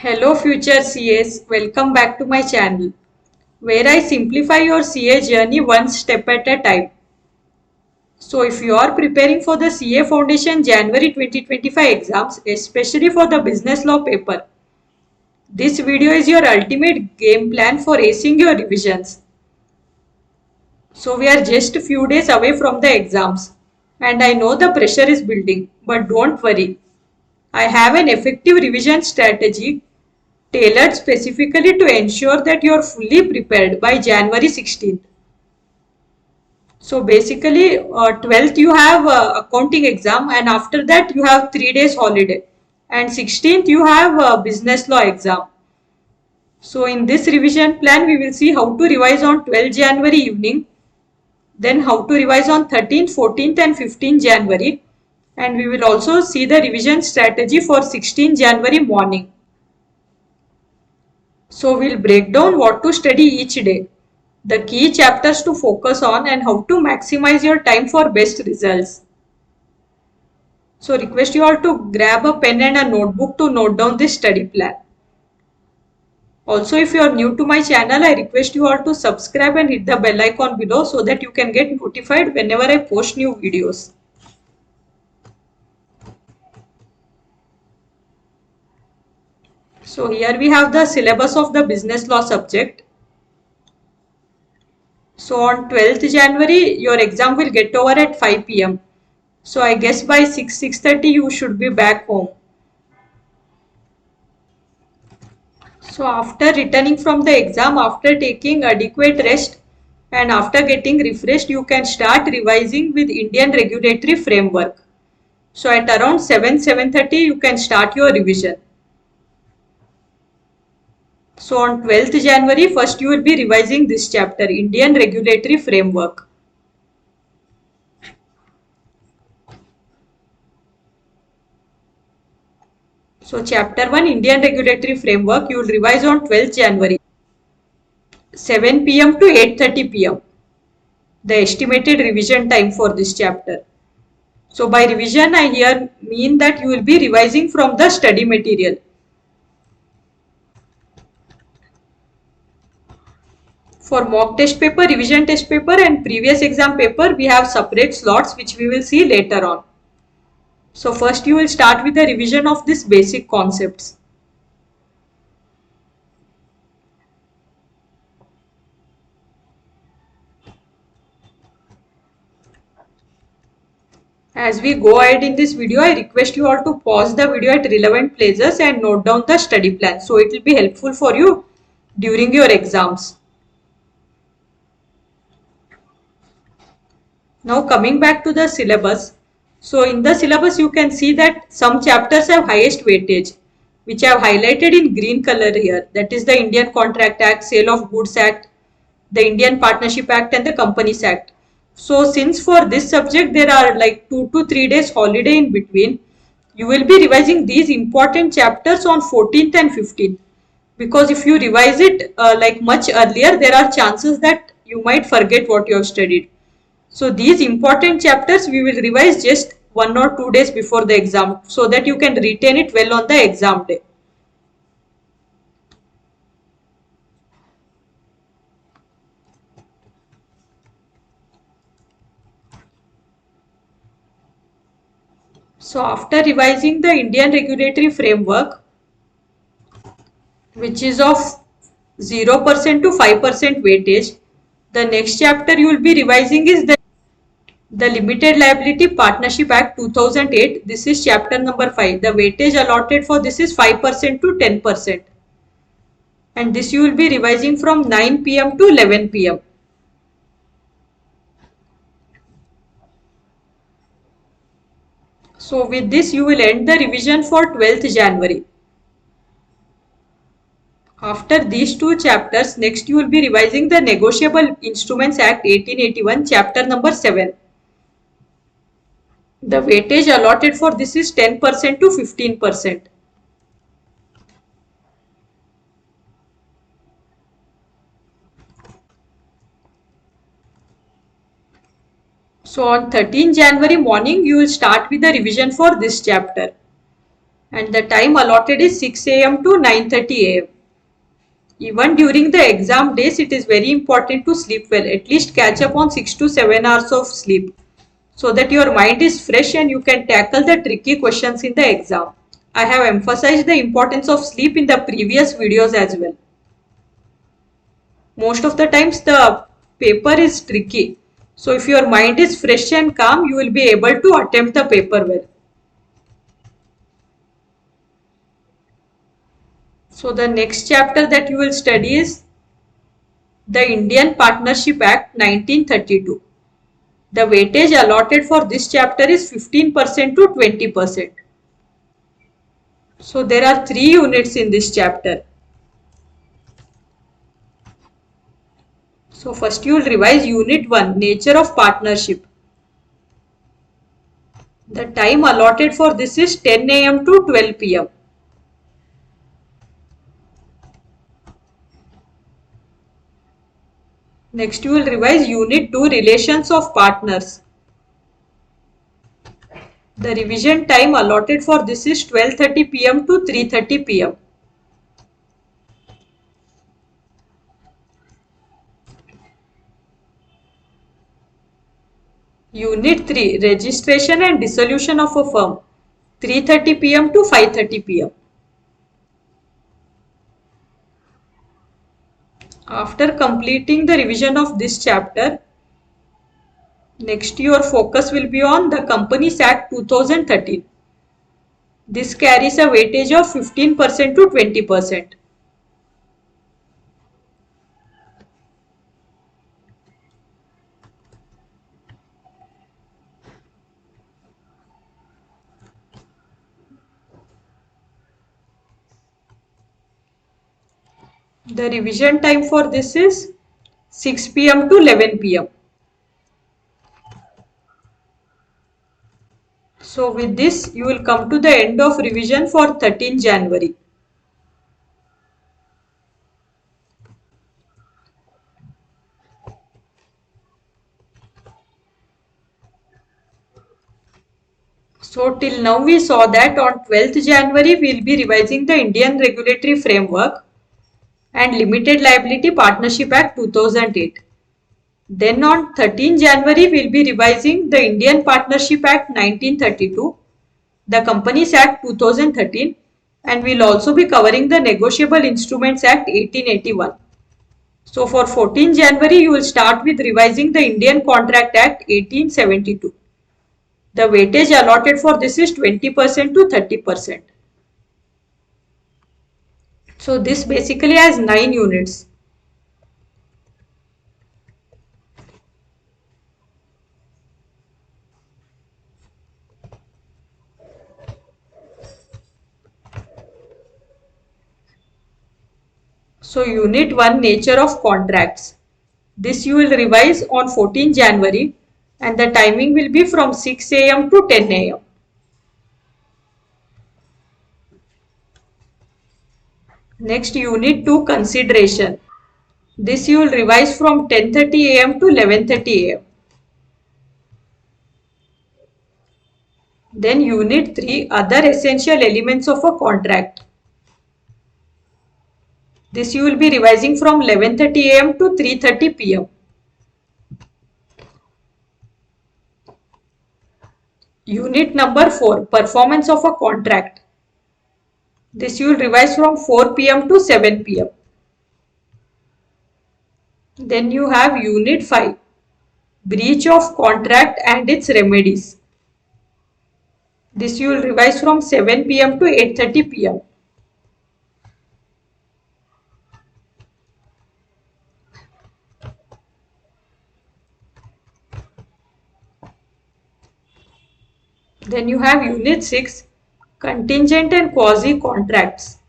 Hello future CAs, welcome back to my channel where I simplify your CA journey one step at a time. So if you are preparing for the CA Foundation January 2025 exams, especially for the business law paper, this video is your ultimate game plan for acing your revisions. So we are just a few days away from the exams and I know the pressure is building, but don't worry. I have an effective revision strategy tailored specifically to ensure that you are fully prepared by January 16th. So basically, 12th you have accounting exam, and after that you have 3 days holiday, and 16th you have business law exam. So in this revision plan, we will see how to revise on 12th January evening, then how to revise on 13th, 14th and 15th January, and we will also see the revision strategy for 16th January morning. So we'll break down what to study each day, the key chapters to focus on and how to maximize your time for best results. So request you all to grab a pen and a notebook to note down this study plan. Also, if you are new to my channel, I request you all to subscribe and hit the bell icon below so that you can get notified whenever I post new videos. So here we have the syllabus of the business law subject. So on 12th January, your exam will get over at 5 p.m. So I guess by 6:30 you should be back home. So after returning from the exam, after taking adequate rest and after getting refreshed, you can start revising with Indian regulatory framework. So at around 7:30 you can start your revision. So on 12th January, first you will be revising this chapter, Indian regulatory framework. So chapter 1, Indian regulatory framework, you will revise on 12th January, 7 p.m. to 8:30 p.m. The estimated revision time for this chapter. So by revision, I here mean that you will be revising from the study material. For mock test paper, revision test paper and previous exam paper, we have separate slots which we will see later on. So first you will start with the revision of these basic concepts. As we go ahead in this video, I request you all to pause the video at relevant places and note down the study plan. So it will be helpful for you during your exams. Now coming back to the syllabus. So in the syllabus you can see that some chapters have highest weightage, which I have highlighted in green color here. That is the Indian Contract Act, Sale of Goods Act, the Indian Partnership Act and the Companies Act. So since for this subject there are like 2 to 3 days holiday in between, you will be revising these important chapters on 14th and 15th. Because if you revise it like much earlier, there are chances that you might forget what you have studied. So these important chapters we will revise just 1 or 2 days before the exam so that you can retain it well on the exam day. So after revising the Indian regulatory framework, which is of 0% to 5% weightage, the next chapter you will be revising is the Limited Liability Partnership Act 2008. This is chapter number 5. The weightage allotted for this is 5% to 10%. And this you will be revising from 9 p.m. to 11 p.m. So with this you will end the revision for 12th January. After these two chapters, next you will be revising the Negotiable Instruments Act 1881, chapter number 7. The weightage allotted for this is 10% to 15%. So on 13 January morning, you will start with the revision for this chapter. and the time allotted is 6 a.m. to 9:30 a.m. Even during the exam days, it is very important to sleep well. At least catch up on 6 to 7 hours of sleep so that your mind is fresh and you can tackle the tricky questions in the exam. I have emphasized the importance of sleep in the previous videos as well. Most of the times the paper is tricky. So if your mind is fresh and calm, you will be able to attempt the paper well. So the next chapter that you will study is the Indian Partnership Act 1932. The weightage allotted for this chapter is 15% to 20%. So there are 3 units in this chapter. So first you will revise Unit 1, Nature of Partnership. The time allotted for this is 10 a.m. to 12 p.m. Next you will revise Unit 2, Relations of Partners. The revision time allotted for this is 12:30 p.m. to 3:30 p.m. Unit 3, Registration and Dissolution of a Firm, 3:30 p.m. to 5:30 p.m. After completing the revision of this chapter, next your focus will be on the Companies Act 2013. This carries a weightage of 15% to 20%. The revision time for this is 6 p.m. to 11 p.m. So with this, you will come to the end of revision for 13 January. So till now we saw that on 12th January we will be revising the Indian Regulatory Framework and Limited Liability Partnership Act 2008. Then on 13 January we will be revising the Indian Partnership Act 1932, the Companies Act 2013, and we will also be covering the Negotiable Instruments Act 1881. So for 14 January you will start with revising the Indian Contract Act 1872. The weightage allotted for this is 20% to 30%. So this basically has 9 units. So Unit 1, Nature of Contracts. This you will revise on 14 January and the timing will be from 6 a.m. to 10 a.m. Next, Unit 2, Consideration. This you will revise from 10:30 a.m. to 11:30 a.m. Then Unit 3, Other Essential Elements of a Contract. This you will be revising from 11:30 a.m. to 3:30 p.m. Unit number 4, Performance of a Contract. This you will revise from 4 p.m. to 7 p.m. Then you have Unit 5, Breach of Contract and its Remedies. This you will revise from 7 p.m. to 8:30 p.m. Then you have Unit 6, Contingent and Quasi Contracts.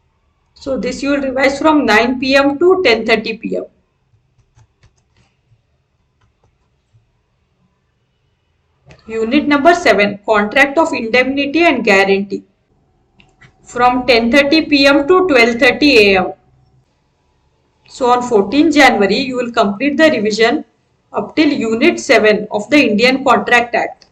So this you will revise from 9 p.m. to 10:30 p.m. Unit number 7, Contract of Indemnity and Guarantee, from 10:30 p.m. to 12:30 a.m. So on 14 January, you will complete the revision up till Unit 7 of the Indian Contract Act.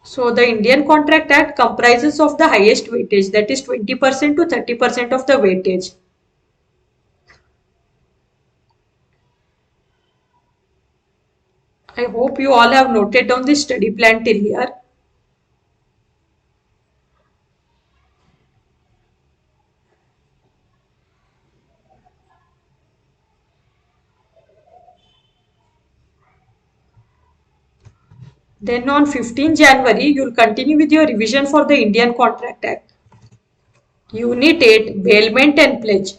So the Indian Contract Act comprises of the highest weightage, that is 20% to 30% of the weightage. I hope you all have noted down the study plan till here. Then on 15 January, you will continue with your revision for the Indian Contract Act. Unit 8, Bailment and Pledge.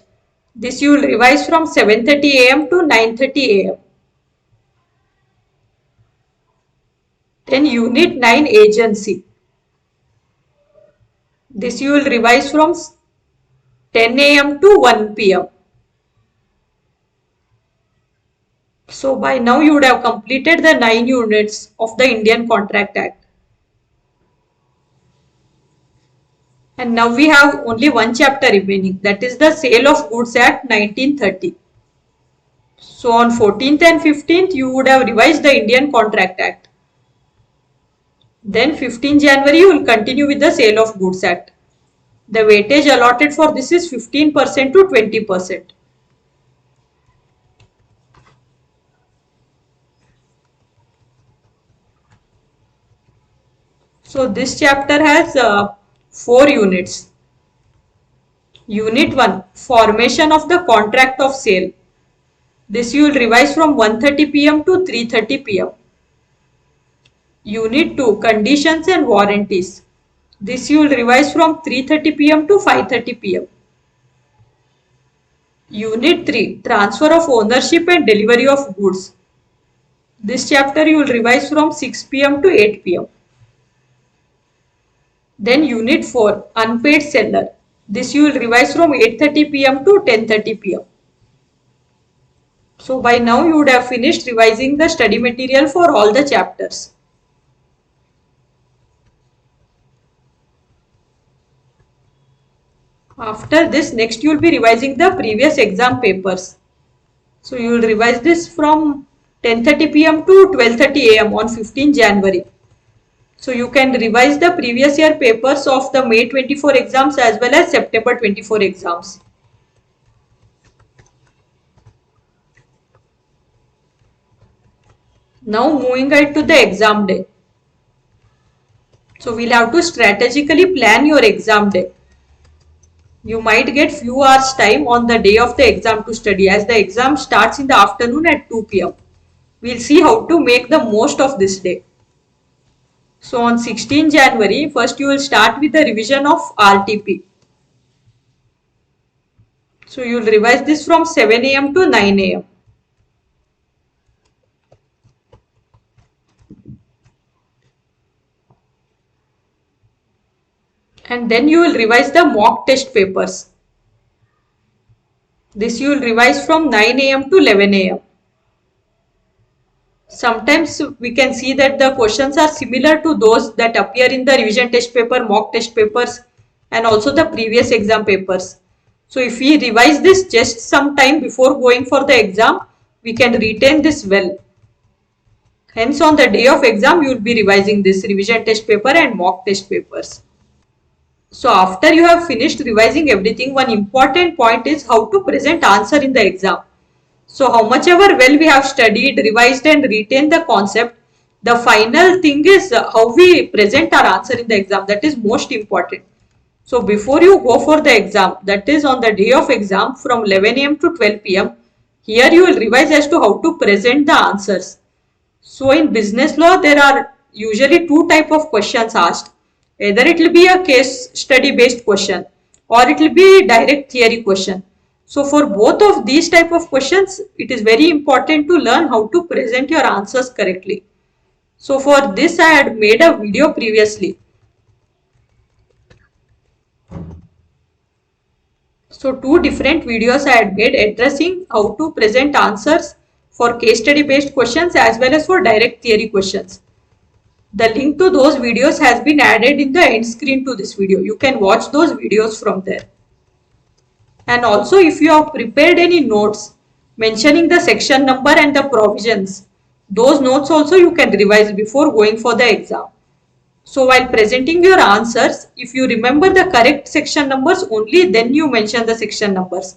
This you will revise from 7:30 am to 9:30 am. Then Unit 9, Agency. This you will revise from 10 am to 1 pm. So by now you would have completed the 9 units of the Indian Contract Act. And now we have only one chapter remaining, that is the Sale of Goods Act 1930. So on 14th and 15th you would have revised the Indian Contract Act. Then 15 January you will continue with the Sale of Goods Act. The weightage allotted for this is 15% to 20%. So this chapter has 4 units. Unit 1, Formation of the Contract of Sale. This you will revise from 1:30 pm to 3:30 pm. Unit 2, Conditions and Warranties. This you will revise from 3:30 pm to 5:30 pm. Unit 3, Transfer of Ownership and Delivery of Goods. This chapter you will revise from 6 pm to 8 pm. Then Unit 4, Unpaid Seller. This you will revise from 8:30 pm to 10:30 pm. So by now you would have finished revising the study material for all the chapters. After this, next you will be revising the previous exam papers. So you will revise this from 10:30 pm to 12:30 am on 15 January. So you can revise the previous year papers of the May 24 exams as well as September 24 exams. Now moving ahead to the exam day. So we'll have to strategically plan your exam day. You might get few hours time on the day of the exam to study, as the exam starts in the afternoon at 2 pm. We'll see how to make the most of this day. So on 16 January, first you will start with the revision of RTP. So you will revise this from 7 am to 9 am. And then you will revise the mock test papers. This you will revise from 9 am to 11 am. Sometimes we can see that the questions are similar to those that appear in the revision test paper, mock test papers, and also the previous exam papers. So if we revise this just some time before going for the exam, we can retain this well. Hence on the day of exam, you will be revising this revision test paper and mock test papers. So after you have finished revising everything, one important point is how to present answer in the exam. So how much ever well we have studied, revised and retained the concept, the final thing is how we present our answer in the exam. That is most important. So before you go for the exam, that is on the day of exam from 11 am to 12 pm, here you will revise as to how to present the answers. So in business law, there are usually two type of questions asked. Either it will be a case study based question or it will be direct theory question. So for both of these type of questions, it is very important to learn how to present your answers correctly. So for this, I had made a video previously. So two different videos I had made addressing how to present answers for case study based questions as well as for direct theory questions. The link to those videos has been added in the end screen to this video. You can watch those videos from there. And also if you have prepared any notes mentioning the section number and the provisions, those notes also you can revise before going for the exam. So while presenting your answers, if you remember the correct section numbers only, then you mention the section numbers.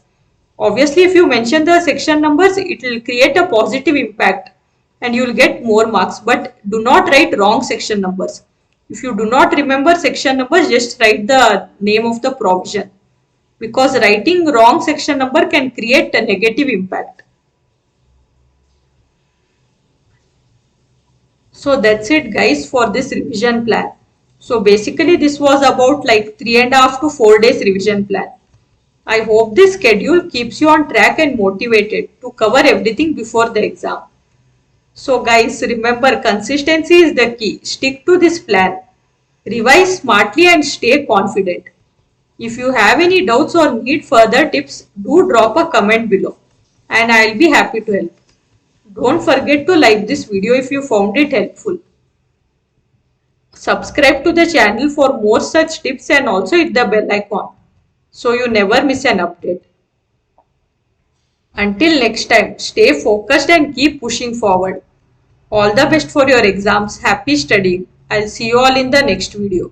Obviously, if you mention the section numbers, it will create a positive impact and you will get more marks. But do not write wrong section numbers. If you do not remember section numbers, just write the name of the provision. Because writing wrong section number can create a negative impact. So that's it guys for this revision plan. So basically this was about like 3.5 to 4 days revision plan. I hope this schedule keeps you on track and motivated to cover everything before the exam. So guys, remember consistency is the key. Stick to this plan. Revise smartly and stay confident. If you have any doubts or need further tips, do drop a comment below and I'll be happy to help. Don't forget to like this video if you found it helpful. Subscribe to the channel for more such tips and also hit the bell icon so you never miss an update. Until next time, stay focused and keep pushing forward. All the best for your exams. Happy studying. I'll see you all in the next video.